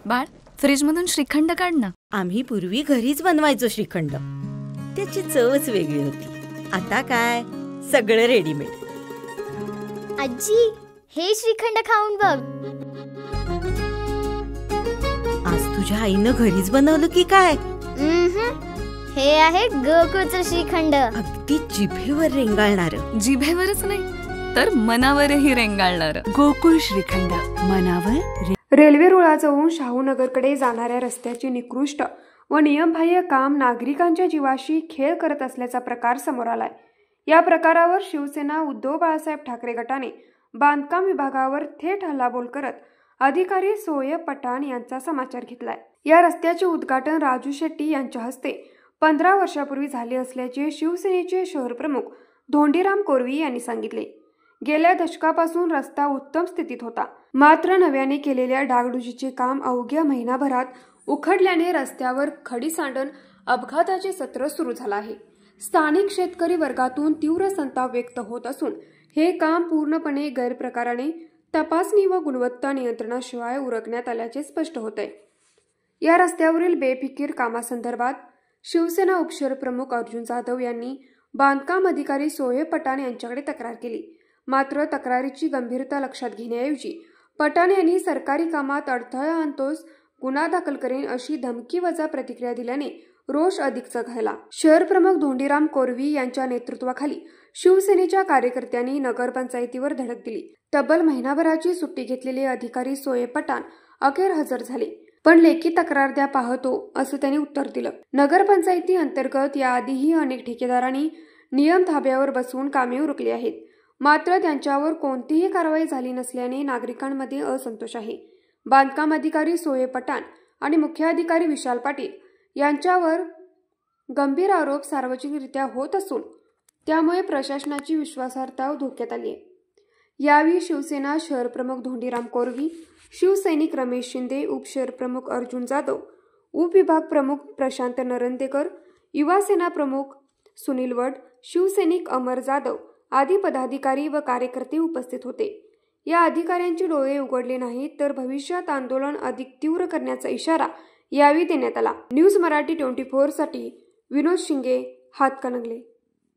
बाळ, फ्रीजमधून श्रीखंड काढ ना. आम्ही पूर्वी घरीच बनवायचो श्रीखंड. त्याची चवच वेगळी होती. आता काय सगळं रेडीमेड. आजी, हे श्रीखंड खाऊन बघ. आज तुझ्या आईनं घरीच बनवलं की काय? हे आहे गोकुळचं श्रीखंड. अगदी जिभेवर रेंगाळणार. जिभेवरच नाही तर मनावरही रेंगाळणार. गोकुळ श्रीखंड, मनावर. रेल्वे रुळाजवळून शाहूनगरकडे जाणाऱ्या रस्त्याचे निकृष्ट व नियमबाह्य काम नागरिकांच्या जीवाशी खेळ करत असल्याचा प्रकार समोर आलाय. या प्रकारावर शिवसेना उद्धव बाळासाहेब ठाकरे गटाने बांधकाम विभागावर थेट हल्लाबोल करत अधिकारी सोयब पठाण यांचा समाचार घेतलाय. या रस्त्याचे उद्घाटन राजू शेट्टी यांच्या हस्ते 15 वर्षापूर्वी झाले असल्याचे शिवसेनेचे शहर प्रमुख धोंडीराम कोरवी यांनी सांगितले. गेल्या दशकापासून रस्ता उत्तम स्थितीत होता, मात्र नव्याने केलेल्या डागडुजीचे काम अवघ्या महिनाभरात उखडल्याने रस्त्यावर खडी सांडण अपघाताचे सत्र सुरू झालं आहे. स्थानिक शेतकरी वर्गातून तीव्र संताप व्यक्त होत असून हे काम पूर्णपणे गैरप्रकाराने तपासणी व गुणवत्ता नियंत्रणाशिवाय उरकण्यात आल्याचे स्पष्ट होत आहे. या रस्त्यावरील बेफिकीर कामासंदर्भात शिवसेना उपशहर प्रमुख अर्जुन जाधव यांनी बांधकाम अधिकारी सोयब पठाण यांच्याकडे तक्रार केली. मात्र तक्रारीची गंभीरता लक्षात घेण्याऐवजी पठाण यांनी सरकारी कामात अडथळा आणतोस, गुन्हा दाखल करेन अशी धमकीवजा प्रतिक्रिया दिल्याने रोष अधिक चघळला. शहर प्रमुख धोंडीराम कोरवी यांच्या नेतृत्वाखाली शिवसेनेच्या कार्यकर्त्यांनी नगरपंचायतीवर धडक दिली. तब्बल महिनाभराची सुट्टी घेतलेले अधिकारी सोयब पठाण अखेर हजर झाले, पण लेखी तक्रार द्या पाहतो असं त्यांनी उत्तर दिलं. नगरपंचायती अंतर्गत याआधीही अनेक ठेकेदारांनी नियम धाब्यावर बसवून कामे उरकली आहेत, मात्र त्यांच्यावर कोणतीही कारवाई झाली नसल्याने नागरिकांमध्ये असंतोष आहे. बांधकाम अधिकारी सोयब पठाण आणि मुख्य अधिकारी विशाल पाटील यांच्यावर गंभीर आरोप सार्वजनिकरित्या होत असून त्यामुळे प्रशासनाची विश्वासार्हता धोक्यात आली आहे. यावेळी शिवसेना शहर प्रमुख धोंडीराम कोरवी, शिवसैनिक रमेश शिंदे, उपशहर प्रमुख अर्जुन जाधव, उपविभाग प्रमुख प्रशांत नरंदेकर, युवा सेना प्रमुख सुनील वड, शिवसैनिक अमर जाधव आदी पदाधिकारी व कार्यकर्ते उपस्थित होते. या अधिकाऱ्यांचे डोळे उघडले नाहीत तर भविष्यात आंदोलन अधिक तीव्र करण्याचा इशारा यावेळी देण्यात आला. न्यूज मराठी 24 साठी विनोद शिंगे, हातकणंगले.